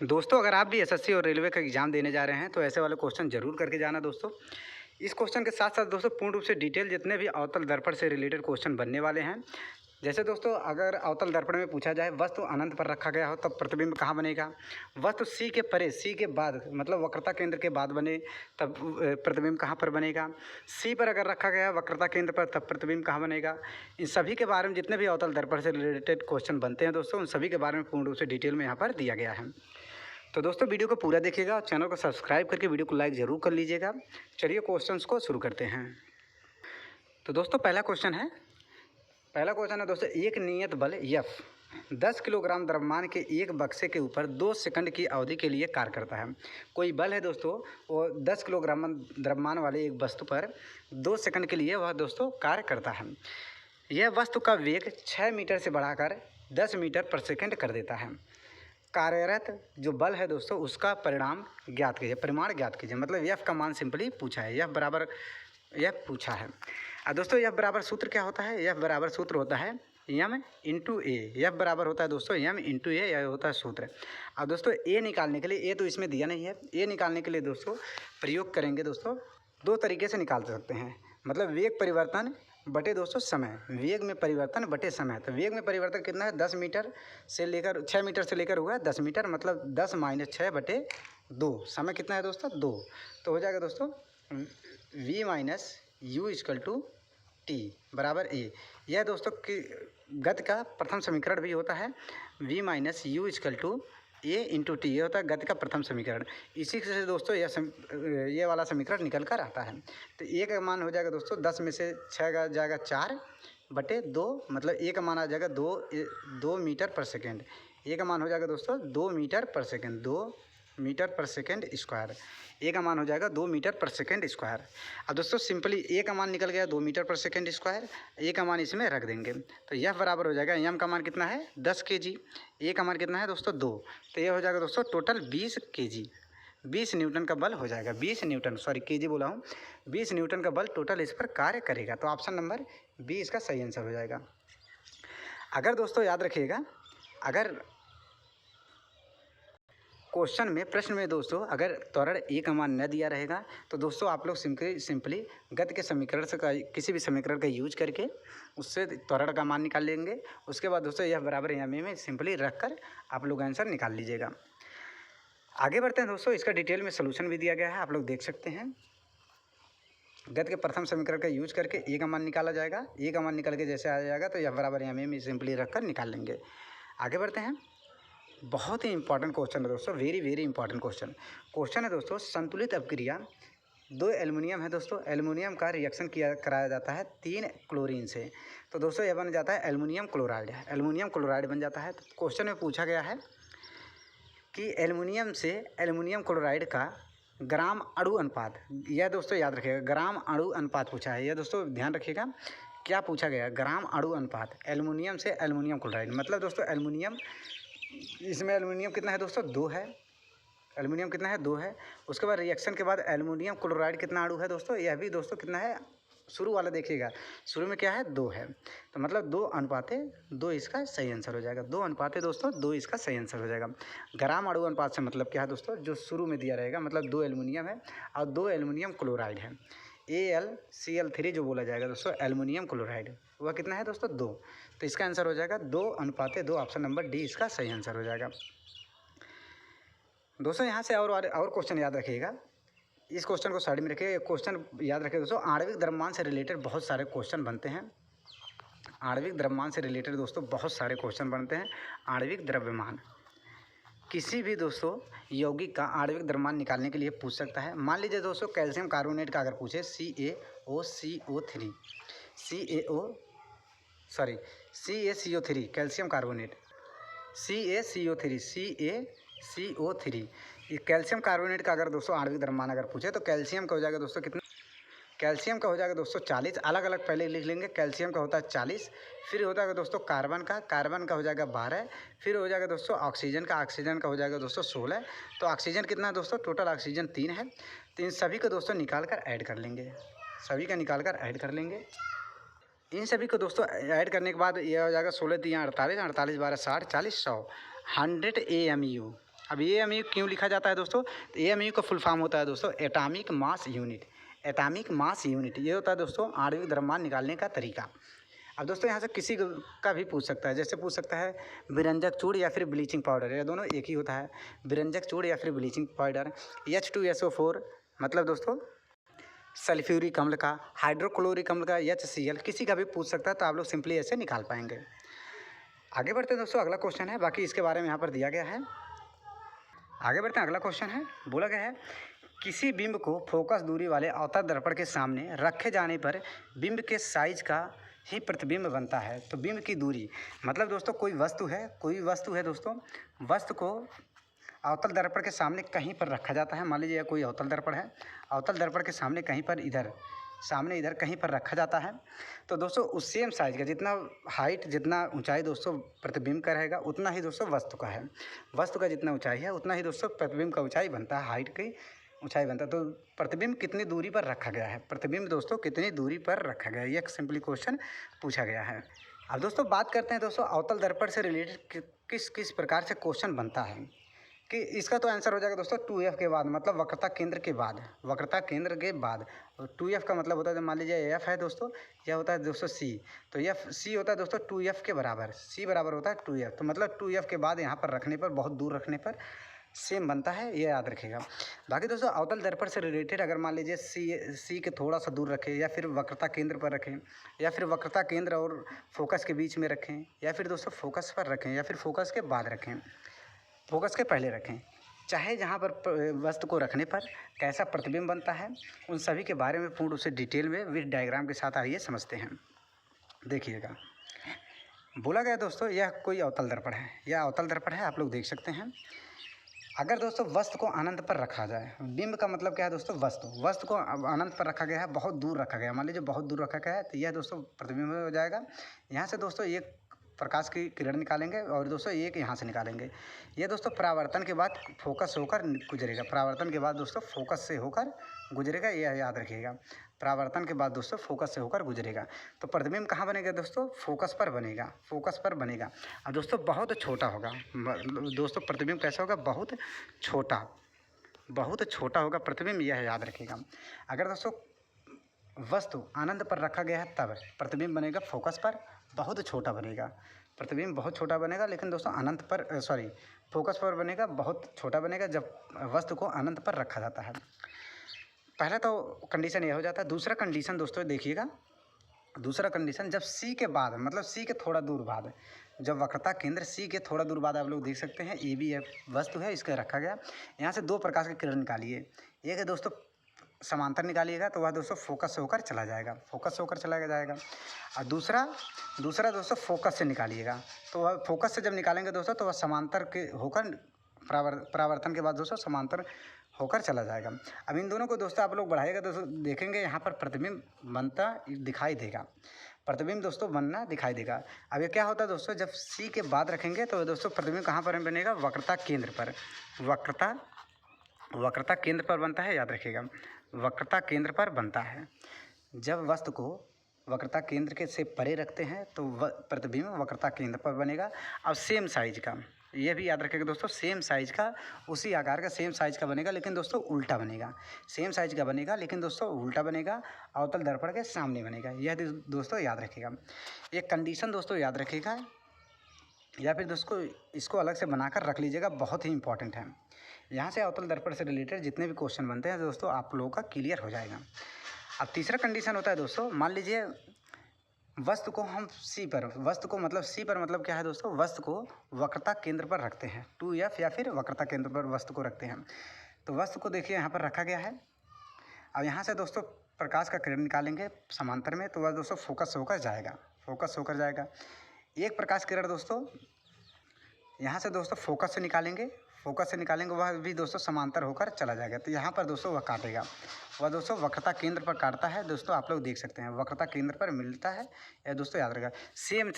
दोस्तों अगर आप भी एसएससी और रेलवे का एग्ज़ाम देने जा रहे हैं तो ऐसे वाले क्वेश्चन जरूर करके जाना दोस्तों। इस क्वेश्चन के साथ साथ दोस्तों पूर्ण रूप से डिटेल जितने भी अवतल दर्पण से रिलेटेड क्वेश्चन बनने वाले हैं। जैसे दोस्तों अगर अवतल दर्पण में पूछा जाए वस्तु अनंत पर रखा गया हो तब प्रतिबिंब कहाँ बनेगा। वस्तु सी के परे, सी के बाद मतलब वक्रता केंद्र के बाद बने तब प्रतिबिंब कहाँ पर बनेगा। सी पर अगर रखा गया वक्रता केंद्र पर तब प्रतिबिंब कहाँ बनेगा। इन सभी के बारे में जितने भी अवतल दर्पण से रिलेटेड क्वेश्चन बनते हैं दोस्तों उन सभी के बारे में पूर्ण रूप से डिटेल में यहाँ पर दिया गया है। तो दोस्तों वीडियो को पूरा देखिएगा और चैनल को सब्सक्राइब करके वीडियो को लाइक ज़रूर कर लीजिएगा। चलिए क्वेश्चंस को शुरू करते हैं। तो दोस्तों पहला क्वेश्चन है दोस्तों, एक नियत बल F 10 किलोग्राम द्रव्यमान के एक बक्से के ऊपर 2 सेकंड की अवधि के लिए कार्य करता है। कोई बल है दोस्तों, वो 10 किलोग्राम द्रव्यमान वाले एक वस्तु पर 2 सेकंड के लिए वह दोस्तों कार्य करता है। यह वस्तु का वेग 6 मीटर से बढ़ाकर 10 मीटर पर सेकंड कर देता है। कार्यरत जो बल है दोस्तों उसका परिमाण ज्ञात कीजिए। मतलब F का मान सिंपली पूछा है, F बराबर F पूछा है। और दोस्तों F बराबर सूत्र क्या होता है, F बराबर सूत्र होता है m इंटू ए। F बराबर होता है दोस्तों m इंटू ए, यह होता है सूत्र। अब दोस्तों ए निकालने के लिए, ए तो इसमें दिया नहीं है, ए निकालने के लिए दोस्तों प्रयोग करेंगे दोस्तों, दो तरीके से निकाल सकते हैं। मतलब वेग परिवर्तन बटे दोस्तों समय, वेग में परिवर्तन बटे समय। तो वेग में परिवर्तन कितना है, 10 मीटर से लेकर 6 मीटर से लेकर हुआ है 10 मीटर, मतलब 10 माइनस 6 बटे 2। समय कितना है दोस्तों 2। तो हो जाएगा दोस्तों v minus u equal to t बराबर ए। यह दोस्तों की गति का प्रथम समीकरण भी होता है, v minus u equal to a into t, ये होता है गति का प्रथम समीकरण। इसी से दोस्तों ये वाला समीकरण निकल कर आता है। तो ए का मान हो जाएगा दोस्तों 10 में से 6 का जाएगा 4 बटे 2, मतलब ए का मान आ जाएगा 2 मीटर पर सेकेंड। ए का मान हो जाएगा दोस्तों 2 मीटर पर सेकेंड, 2 मीटर पर सेकेंड स्क्वायर। ए का मान हो जाएगा 2 मीटर पर सेकेंड स्क्वायर। अब दोस्तों सिंपली ए का मान निकल गया 2 मीटर पर सेकेंड स्क्वायर, ए का मान इसमें रख देंगे तो यह बराबर हो जाएगा, एम का मान कितना है 10 kg, ए का मान कितना है दोस्तों 2, तो यह हो जाएगा दोस्तों टोटल 20 kg, 20 न्यूटन का बल हो जाएगा। 20 न्यूटन, सॉरी केजी बोला हूँ, 20 न्यूटन का बल टोटल इस पर कार्य करेगा। तो ऑप्शन नंबर बी इसका सही आंसर हो जाएगा। अगर दोस्तों याद रखिएगा, अगर क्वेश्चन में प्रश्न में दोस्तों अगर त्वरण ए का मान न दिया रहेगा तो दोस्तों आप लोग सिंपली गति के समीकरण से किसी भी समीकरण का यूज करके उससे त्वरण का मान निकाल लेंगे। उसके बाद दोस्तों यह बराबर एम में सिंपली रख कर आप लोग आंसर निकाल लीजिएगा। आगे बढ़ते हैं दोस्तों, इसका डिटेल में सोल्यूशन भी दिया गया है, आप लोग देख सकते हैं। गति के प्रथम समीकरण का यूज करके ए का मान निकाला जाएगा, ए का मान निकल के जैसे आ जाएगा तो यह बराबर एम में सिंपली रख कर निकाल लेंगे। आगे बढ़ते हैं, बहुत ही इंपॉर्टेंट क्वेश्चन है दोस्तों, वेरी इंपॉर्टेंट क्वेश्चन है दोस्तों। संतुलित अपक्रिया, 2 एल्युमिनियम है दोस्तों, एल्युमिनियम का रिएक्शन कराया जाता है 3 क्लोरीन से, तो दोस्तों यह बन जाता है एल्युमिनियम क्लोराइड बन जाता है। तो क्वेश्चन में पूछा गया है कि एल्युमिनियम से एल्युमिनियम क्लोराइड का ग्राम अणु अनुपात, यह दोस्तों याद रखिएगा ग्राम अणु अनुपात पूछा है, यह दोस्तों ध्यान रखिएगा क्या पूछा गया, ग्राम अणु अनुपात एल्युमिनियम से एल्युमिनियम क्लोराइड। मतलब दोस्तों एल्युमिनियम, इसमें एल्युमिनियम कितना है दोस्तों 2 है, एल्युमिनियम कितना है 2 है। उसके बाद रिएक्शन के बाद एल्युमिनियम क्लोराइड कितना अणु है दोस्तों, यह भी दोस्तों कितना है, शुरू वाला देखिएगा शुरू में क्या है 2 है, तो मतलब 2 अनुपाते 2 इसका सही आंसर हो जाएगा। 2 अनुपाते दोस्तों 2 इसका सही आंसर हो जाएगा। ग्राम अणु अनुपात से मतलब क्या है दोस्तों, जो शुरू में दिया रहेगा, मतलब 2 एल्युमिनियम है और 2 एल्युमिनियम क्लोराइड है, AlCl3 जो बोला जाएगा दोस्तों एल्युमिनियम क्लोराइड, वह कितना है दोस्तों 2, तो इसका आंसर हो जाएगा 2 अनुपाते 2, ऑप्शन नंबर डी इसका सही आंसर हो जाएगा। दोस्तों यहाँ से और क्वेश्चन याद रखिएगा, इस क्वेश्चन को साइड में रखिए, क्वेश्चन याद रखिए दोस्तों। आणविक द्रव्यमान से रिलेटेड बहुत सारे क्वेश्चन बनते हैं, आणविक द्रव्यमान से रिलेटेड दोस्तों बहुत सारे क्वेश्चन बनते हैं। आणविक द्रव्यमान किसी भी दोस्तों यौगिक का आणविक द्रव्यमान निकालने के लिए पूछ सकता है। मान लीजिए दोस्तों कैल्शियम कार्बोनेट का अगर पूछे CaCO3 कैल्शियम कार्बोनेट CaCO3 ये कैल्शियम कार्बोनेट का अगर दोस्तों आणविक द्रव्यमान अगर पूछे तो कैल्शियम का हो जाएगा दोस्तों कितना, कैल्शियम का हो जाएगा दोस्तों 40, अलग अलग पहले लिख लेंगे। कैल्शियम का होता है 40, फिर होता है दोस्तों कार्बन का हो जाएगा 12, फिर हो जाएगा दोस्तों ऑक्सीजन का हो जाएगा दोस्तों 16। तो ऑक्सीजन कितना है दोस्तों, टोटल ऑक्सीजन 3 है, तो इन सभी को दोस्तों निकाल कर ऐड कर लेंगे, इन सभी को दोस्तों ऐड करने के बाद यह हो जाएगा 16 3 48, 48 12 60 40 100 100 AMU। अब एएमयू क्यों लिखा जाता है दोस्तों? तो एएमयू का फुल फॉर्म होता है दोस्तों atomic mass unit. Atomic mass unit ये होता है दोस्तों आणविक द्रव्यमान निकालने का तरीका। अब दोस्तों यहाँ से किसी का भी पूछ सकता है, जैसे पूछ सकता है विरंजक चूड़ या फिर ब्लीचिंग पाउडर, ये दोनों एक ही होता है, विरंजक चूड़ या फिर ब्लीचिंग पाउडर। H2SO4 मतलब दोस्तों सल्फ्यूरिक अम्ल का, हाइड्रोक्लोरिक अम्ल का HCl, किसी का भी पूछ सकता है तो आप लोग सिंपली ऐसे निकाल पाएंगे। आगे बढ़ते हैं दोस्तों, अगला क्वेश्चन है, बाकी इसके बारे में यहाँ पर दिया गया है। आगे बढ़ते हैं, अगला क्वेश्चन है, बोला गया है किसी बिंब को फोकस दूरी वाले अवतल दर्पण के सामने रखे जाने पर बिंब के साइज का ही प्रतिबिंब बनता है। तो बिंब की दूरी मतलब दोस्तों कोई वस्तु है दोस्तों, वस्तु को अवतल दर्पण के सामने कहीं पर रखा जाता है। मान लीजिए कोई अवतल दर्पण है, अवतल दर्पण के सामने कहीं पर इधर कहीं पर रखा जाता है। तो दोस्तों उस सेम साइज का जितना हाइट जितना ऊंचाई दोस्तों प्रतिबिंब का रहेगा उतना ही दोस्तों वस्तु का है। वस्तु का जितना ऊंचाई है उतना ही दोस्तों प्रतिबिंब का ऊंचाई बनता है, हाइट की ऊंचाई बनता है। तो प्रतिबिंब कितनी दूरी पर रखा गया है, प्रतिबिंब दोस्तों कितनी दूरी पर रखा गया है, ये एक सिंपली क्वेश्चन पूछा गया है। अब दोस्तों बात करते हैं दोस्तों अवतल दर्पण से रिलेटेड किस किस प्रकार से क्वेश्चन बनता है, कि इसका तो आंसर हो जाएगा दोस्तों 2F के बाद, मतलब वक्रता केंद्र के बाद, वक्रता केंद्र के बाद। 2F का मतलब होता है, मान लीजिए F है दोस्तों, यह होता है दोस्तों C, तो यह C होता है दोस्तों 2F के बराबर, C बराबर होता है 2F। तो मतलब 2F के बाद यहाँ पर रखने पर, बहुत दूर रखने पर सेम बनता है, ये याद रखिएगा। बाकी दोस्तों अवतल दर्पण से रिलेटेड अगर मान लीजिए सी के थोड़ा सा दूर रखें, या फिर वक्रता केंद्र पर रखें, या फिर वक्रता केंद्र और फोकस के बीच में रखें, या फिर दोस्तों फोकस पर रखें, या फिर फोकस के बाद रखें, फोकस के पहले रखें, चाहे जहाँ पर वस्तु को रखने पर कैसा प्रतिबिंब बनता है, उन सभी के बारे में पूर्ण रूप से डिटेल में विद डायग्राम के साथ आइए समझते हैं। देखिएगा, बोला गया दोस्तों यह कोई अवतल दर्पण है, यह अवतल दर्पण है, आप लोग देख सकते हैं। अगर दोस्तों वस्तु को अनंत पर रखा जाए, बिंब का मतलब क्या है दोस्तों, वस्तु को अनंत पर रखा गया है, बहुत दूर रखा गया है, मान लीजिए बहुत दूर रखा गया है, तो यह दोस्तों प्रतिबिंब हो जाएगा। यहाँ से दोस्तों एक प्रकाश की किरण निकालेंगे और दोस्तों एक यहाँ से निकालेंगे। ये दोस्तों परावर्तन के बाद फोकस होकर गुजरेगा, परावर्तन के बाद दोस्तों फोकस से होकर गुजरेगा, यह याद रखिएगा। परावर्तन के बाद दोस्तों फोकस से होकर गुजरेगा। तो प्रतिबिंब कहाँ बनेगा दोस्तों, फोकस पर बनेगा, फोकस पर बनेगा। और दोस्तों बहुत छोटा होगा दोस्तों, प्रतिबिंब कैसा होगा, बहुत छोटा होगा प्रतिबिंब, यह याद रखिएगा। अगर दोस्तों वस्तु आनंद पर रखा गया है तब प्रतिबिंब बनेगा फोकस पर, बहुत छोटा बनेगा प्रतिबिंब, बहुत छोटा बनेगा। लेकिन दोस्तों अनंत पर फोकस पर बनेगा, बहुत छोटा बनेगा जब वस्तु को अनंत पर रखा जाता है। पहला तो कंडीशन यह हो जाता है। दूसरा कंडीशन दोस्तों देखिएगा, दूसरा कंडीशन जब C के बाद, मतलब C के थोड़ा दूर बाद, जब वक्रता केंद्र C के थोड़ा दूर बाद आप लोग देख सकते हैं AB वस्तु है, इसका रखा गया। यहाँ से दो प्रकाश की किरण निकालिए, एक है दोस्तों समांतर निकालिएगा तो वह दोस्तों फोकस से होकर चला जाएगा, फोकस से होकर चला जाएगा। और दूसरा दोस्तों फोकस से निकालिएगा, तो वह फोकस से जब निकालेंगे दोस्तों तो वह समांतर के होकर परावर्तन के बाद दोस्तों समांतर होकर चला जाएगा। अब इन दोनों को दोस्तों आप लोग बढ़ाइएगा दोस्तों, देखेंगे यहाँ पर प्रतिबिंब बनता दिखाई देगा, प्रतिबिंब दोस्तों बनना दिखाई देगा। अब ये क्या होता है दोस्तों, जब C के बाद रखेंगे तो दोस्तों प्रतिबिंब कहाँ पर बनेगा, वक्रता केंद्र पर, वक्रता केंद्र पर बनता है, याद रखिएगा, वक्रता केंद्र पर बनता है। जब वस्तु को वक्रता केंद्र के से परे रखते हैं तो प्रतिबिंब वक्रता केंद्र पर बनेगा। अब सेम साइज का, ये भी याद रखिएगा दोस्तों, सेम साइज का, उसी आकार का सेम साइज का बनेगा, लेकिन दोस्तों उल्टा बनेगा। सेम साइज का बनेगा लेकिन दोस्तों उल्टा बनेगा, अवतल दर्पण के सामने बनेगा, यह दोस्तों याद रखिएगा। एक कंडीशन दोस्तों याद रखिएगा, या फिर दोस्तों इसको अलग से बनाकर रख लीजिएगा, बहुत ही इंपॉर्टेंट है। यहाँ से अवतल दर्पण से रिलेटेड जितने भी क्वेश्चन बनते हैं दोस्तों आप लोगों का क्लियर हो जाएगा। अब तीसरा कंडीशन होता है दोस्तों, मान लीजिए वस्तु को हम C पर, वस्तु को मतलब C पर मतलब क्या है दोस्तों, वस्तु को वक्रता केंद्र पर रखते हैं, 2F या फिर वक्रता केंद्र पर वस्तु को रखते हैं। तो वस्तु को देखिए यहाँ पर रखा गया है। अब यहाँ से दोस्तों प्रकाश का किरण निकालेंगे समांतर में, तो वह दोस्तों फोकस होकर जाएगा, फोकस होकर जाएगा। एक प्रकाश किरण दोस्तों यहाँ से दोस्तों फोकस से निकालेंगे, वह भी दोस्तों समांतर होकर चला जाएगा। तो यहाँ पर दोस्तों वह काटेगा, वह दोस्तों वक्रता केंद्र पर काटता है दोस्तों, आप लोग देख सकते हैं वक्रता केंद्र पर मिलता है, यह दोस्तों याद रखेगा। सेम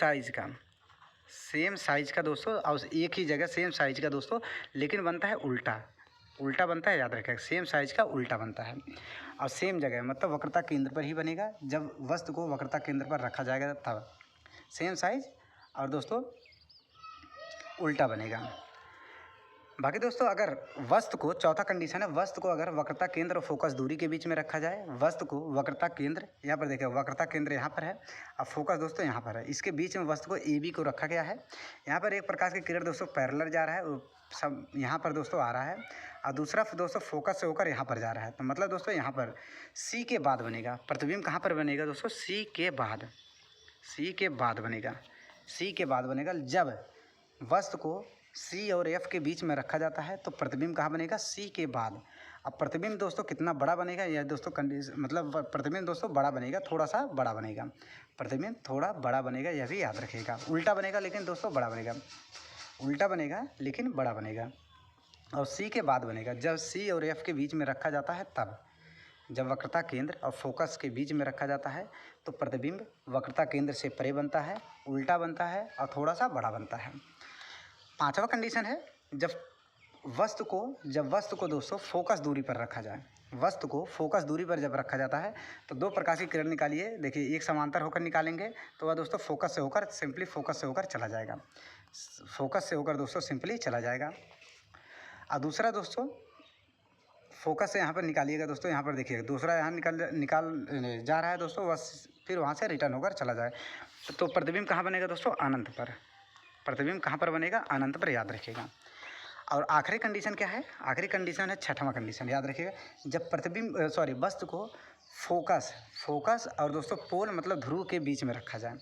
साइज का दोस्तों, और एक ही जगह सेम साइज का दोस्तों, लेकिन बनता है उल्टा बनता है, याद रखेगा, सेम साइज का उल्टा बनता है। और सेम जगह मतलब वक्रता केंद्र पर ही बनेगा, जब वस्तु को वक्रता केंद्र पर रखा जाएगा तब सेम साइज और दोस्तों उल्टा बनेगा। बाकी दोस्तों अगर वस्तु को, चौथा कंडीशन है, वस्तु को अगर वक्रता केंद्र और फोकस दूरी के बीच में रखा जाए, वस्तु को वक्रता केंद्र, यहाँ पर देखिए वक्रता केंद्र यहाँ पर है और फोकस दोस्तों यहाँ पर है, इसके बीच में वस्तु को ए बी को रखा गया है। यहाँ पर एक प्रकाश की किरण दोस्तों पैरेलल जा रहा है, वो सब यहाँ पर दोस्तों आ रहा है और दूसरा दोस्तों फोकस से होकर यहाँ पर जा रहा है। तो मतलब दोस्तों यहाँ पर सी के बाद बनेगा प्रतिबिंब, कहाँ पर बनेगा दोस्तों, सी के बाद, सी के बाद बनेगा, सी के बाद बनेगा। जब वस्तु को सी और एफ के बीच में रखा जाता है तो प्रतिबिंब कहाँ बनेगा, सी के बाद। अब प्रतिबिंब दोस्तों कितना बड़ा बनेगा, यह दोस्तों मतलब प्रतिबिंब दोस्तों बड़ा बनेगा, थोड़ा सा बड़ा बनेगा, प्रतिबिंब थोड़ा बड़ा बनेगा, यह भी याद रखिएगा। उल्टा बनेगा लेकिन दोस्तों बड़ा बनेगा, उल्टा बनेगा लेकिन बड़ा बनेगा और सी के बाद बनेगा। जब सी और एफ के बीच में रखा जाता है तब, जब वक्रता केंद्र और फोकस के बीच में रखा जाता है तो प्रतिबिंब वक्रता केंद्र से परे बनता है, उल्टा बनता है और थोड़ा सा बड़ा बनता है। पांचवा कंडीशन है, जब वस्तु को दोस्तों फोकस दूरी पर रखा जाए, वस्तु को फोकस दूरी पर जब रखा जाता है तो दो प्रकाश की किरण निकालिए, देखिए एक समांतर होकर निकालेंगे तो वह दोस्तों फोकस से होकर, सिंपली फोकस से होकर चला जाएगा, फोकस से होकर दोस्तों सिंपली चला जाएगा। और दूसरा दोस्तों फोकस से यहाँ पर निकालिएगा दोस्तों, यहाँ पर देखिएगा दूसरा यहाँ निकाल जा रहा है दोस्तों, बस फिर वहाँ से रिटर्न होकर चला जाए। तो प्रतिबिंब कहाँ बनेगा दोस्तों, अनंत पर, प्रतिबिंब कहाँ पर बनेगा, अनंत पर, याद रखिएगा। और आखिरी कंडीशन क्या है, आखिरी कंडीशन है छठवां कंडीशन, याद रखिएगा। जब प्रतिबिंब वस्तु को फोकस और दोस्तों पोल मतलब ध्रुव के बीच में रखा जाए,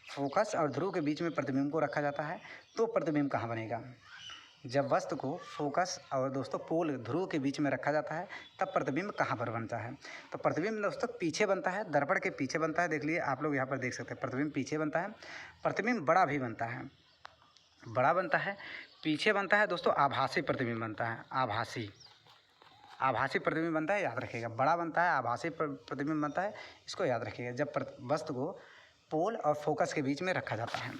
फोकस और ध्रुव के बीच में प्रतिबिंब को रखा जाता है तो प्रतिबिंब कहाँ बनेगा। जब वस्तु को फोकस और दोस्तों पोल ध्रुव के बीच में रखा जाता है तब प्रतिबिंब कहाँ पर बनता है। तो प्रतिबिंब दोस्तों पीछे बनता है, दर्पण के पीछे बनता है, देख लीजिए आप लोग यहाँ पर देख सकते हैं, प्रतिबिंब पीछे बनता है। प्रतिबिंब बड़ा भी बनता है, बड़ा बनता है, पीछे बनता है दोस्तों, आभासी प्रतिबिंब बनता है, आभासी प्रतिबिंब बनता है, याद रखिएगा। बड़ा बनता है, आभासी प्रतिबिंब बनता है, इसको याद रखिएगा जब वस्तु को पोल और फोकस के बीच में रखा जाता है।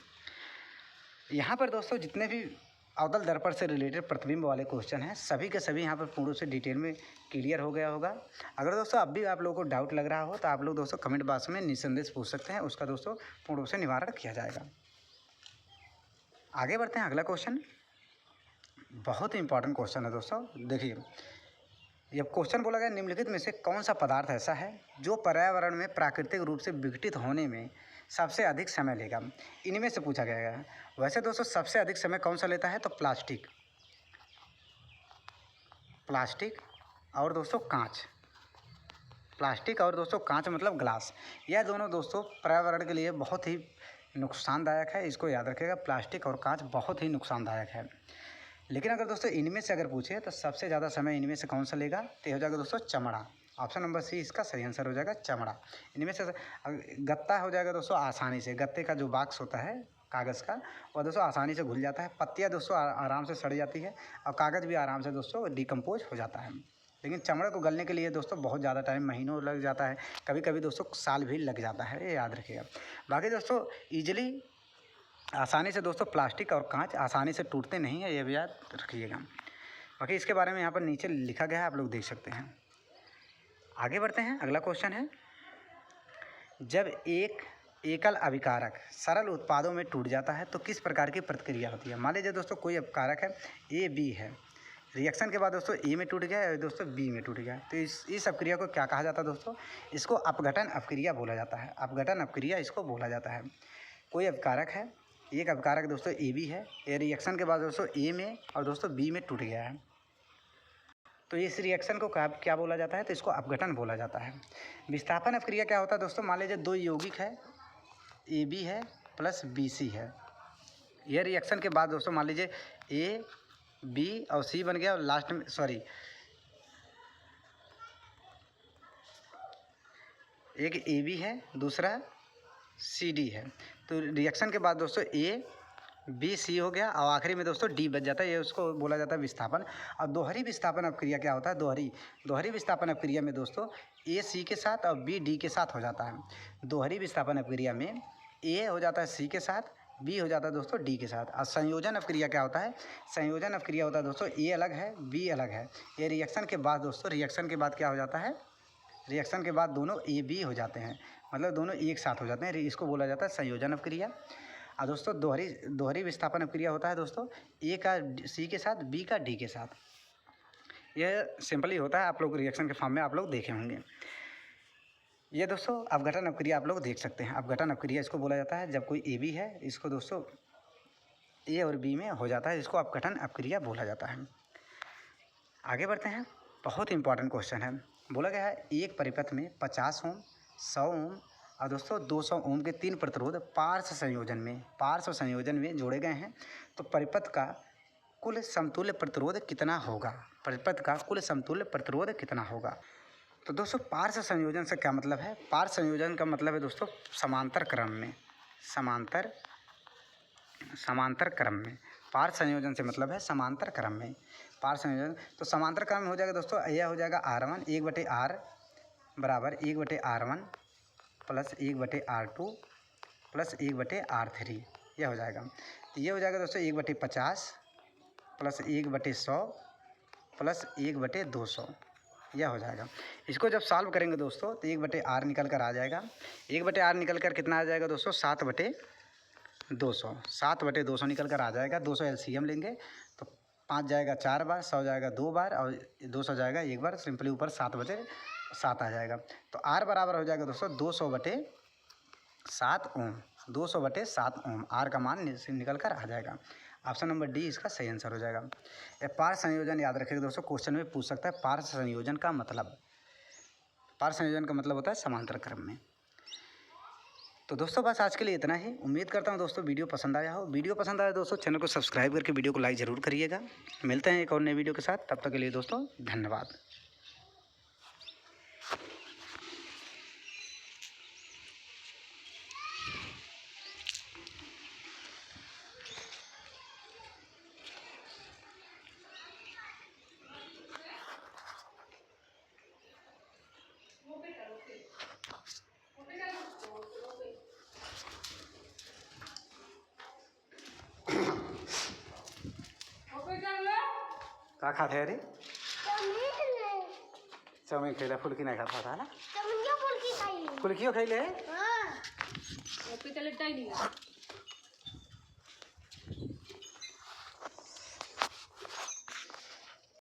यहाँ पर दोस्तों जितने भी अवतल दर्पण से रिलेटेड प्रतिबिंब वाले क्वेश्चन हैं सभी के सभी यहाँ पर पूर्ण रूप से डिटेल में क्लियर हो गया होगा। अगर दोस्तों अब भी आप लोगों को डाउट लग रहा हो तो आप लोग दोस्तों कमेंट बॉक्स में निसंदेह पूछ सकते हैं, उसका दोस्तों पूर्ण रूप से निवारण किया जाएगा। आगे बढ़ते हैं, अगला क्वेश्चन बहुत ही इंपॉर्टेंट क्वेश्चन है दोस्तों। देखिए ये क्वेश्चन बोला गया, निम्नलिखित में से कौन सा पदार्थ ऐसा है जो पर्यावरण में प्राकृतिक रूप से विघटित होने में सबसे अधिक समय लेगा। इनमें से पूछा गया है। वैसे दोस्तों सबसे अधिक समय कौन सा लेता है, तो प्लास्टिक और दोस्तों कांच, प्लास्टिक और दोस्तों कांच मतलब ग्लास, यह दोनों दोस्तों पर्यावरण के लिए बहुत ही नुकसानदायक है, इसको याद रखिएगा। प्लास्टिक और कांच बहुत ही नुकसानदायक है। लेकिन अगर दोस्तों इनमें से अगर पूछे तो सबसे ज़्यादा समय इनमें से कौन सा लेगा, तो हो जाएगा दोस्तों चमड़ा। ऑप्शन नंबर सी इसका सही आंसर हो जाएगा, चमड़ा। इनमें से गत्ता हो जाएगा दोस्तों आसानी से, गत्ते का जो बॉक्स होता है कागज़ का वह दोस्तों आसानी से घुल जाता है, पत्तियाँ दोस्तों आराम से सड़ जाती है और कागज़ भी आराम से दोस्तों डिकम्पोज हो जाता है। लेकिन चमड़े को गलने के लिए दोस्तों बहुत ज़्यादा टाइम, महीनों लग जाता है, कभी कभी दोस्तों साल भी लग जाता है, ये याद रखिएगा। बाकी दोस्तों ईजिली आसानी से दोस्तों प्लास्टिक और कांच आसानी से टूटते नहीं है, ये भी याद रखिएगा। बाकी इसके बारे में यहाँ पर नीचे लिखा गया है, आप लोग देख सकते हैं। आगे बढ़ते हैं, अगला क्वेश्चन है, जब एक एकल अभिकारक सरल उत्पादों में टूट जाता है तो किस प्रकार की प्रतिक्रिया होती है। मान लीजिए दोस्तों कोई अभिकारक है ए बी है, रिएक्शन के बाद दोस्तों ए में टूट गया और दोस्तों बी में टूट गया, तो इस अपक्रिया को क्या कहा जाता है दोस्तों, इसको अपघटन अपक्रिया बोला जाता है, अपघटन अपक्रिया इसको बोला जाता है। कोई अभिकारक है, एक अभिकारक दोस्तों ए बी है, ये रिएक्शन के बाद दोस्तों ए में और दोस्तों बी में टूट गया है, तो इस रिएक्शन को क्या बोला जाता है, तो इसको अपघटन बोला जाता है। विस्थापन अपक्रिया क्या होता है दोस्तों, मान लीजिए दो यौगिक है, ए बी है प्लस बी सी है, यह रिएक्शन के बाद दोस्तों मान लीजिए ए बी और सी बन गया और लास्ट में एक ए बी है दूसरा सी डी है, तो रिएक्शन के बाद दोस्तों ए बी सी हो गया और आखिरी में दोस्तों डी बच जाता है, ये उसको बोला जाता है विस्थापन। और दोहरी विस्थापन अपक्रिया क्या होता है, दोहरी विस्थापन अपक्रिया में दोस्तों ए सी के साथ और बी डी के साथ हो जाता है। दोहरी विस्थापन अपक्रिया में ए हो जाता है सी के साथ, बी हो जाता है दोस्तों डी के साथ। और संयोजन अपक्रिया क्या होता है, संयोजन अपक्रिया होता है दोस्तों ए अलग है बी अलग है, ये रिएक्शन के बाद दोस्तों रिएक्शन के बाद क्या हो जाता है, रिएक्शन के बाद दोनों ए बी हो जाते हैं, मतलब दोनों एक साथ हो जाते हैं, इसको बोला जाता है संयोजन अपक्रिया। और दोस्तों दोहरी विस्थापन अपक्रिया होता है दोस्तों ए का सी के साथ, बी का डी के साथ। यह सिंपली होता है, आप लोग रिएक्शन के फॉर्म में आप लोग देखे होंगे। ये दोस्तों अपघटन अपक्रिया आप लोग देख सकते हैं। अपघटन अपक्रिया इसको बोला जाता है जब कोई ए बी है, इसको दोस्तों ए और बी में हो जाता है, इसको अपघटन अपक्रिया बोला जाता है। आगे बढ़ते हैं, बहुत इंपॉर्टेंट क्वेश्चन है। बोला गया है एक परिपथ में 50 ओम, 100 ओम और दोस्तों 200 ओम के 3 प्रतिरोध पार्श्व संयोजन में जोड़े गए हैं, तो परिपथ का कुल समतुल्य प्रतिरोध कितना होगा? परिपथ का कुल समतुल्य प्रतिरोध कितना होगा? तो दोस्तों पार्श्व संयोजन से क्या मतलब है? पार्श्व संयोजन का मतलब है दोस्तों समांतर क्रम में, समांतर क्रम में। पार्श्व संयोजन से मतलब है समांतर क्रम में। पार्श्व संयोजन तो समांतर क्रम में हो जाएगा दोस्तों, यह हो जाएगा R1 1/R बराबर 1/R1 plus 1/R2 plus 1/R3, यह हो जाएगा। तो ये हो जाएगा दोस्तों 1/50 प्लस 1/100 प्लस 1/200, यह हो जाएगा। इसको जब सॉल्व करेंगे दोस्तों तो 1/R निकल कर आ जाएगा। 1/R निकल कर कितना आ जाएगा दोस्तों? 7/200। 7/200 निकल कर आ जाएगा। 200 LCM लेंगे तो 5 जाएगा 4 बार, 100 जाएगा 2 बार और 200 जाएगा 1 बार, सिंपली ऊपर 7/7 आ जाएगा। तो R बराबर हो जाएगा दोस्तों 200/7 ओम। 200/7 ओम R का मान निकल कर आ जाएगा। ऑप्शन नंबर डी इसका सही आंसर हो जाएगा। पार्श्व संयोजन याद रखिएगा दोस्तों, क्वेश्चन में पूछ सकता है पार्श्व संयोजन का मतलब। पार्श्व संयोजन का मतलब होता है समांतर क्रम में। तो दोस्तों बस आज के लिए इतना ही। उम्मीद करता हूँ दोस्तों वीडियो पसंद आया हो। वीडियो पसंद आया दोस्तों चैनल को सब्सक्राइब करके वीडियो को लाइक ज़रूर करिएगा। मिलते हैं एक और नए वीडियो के साथ, तब तक के लिए दोस्तों धन्यवाद। क्या खाते हैं? अरे चाउमीन खेला, फुल्की नहीं खाता था ना? फुल्कियों खाई ले।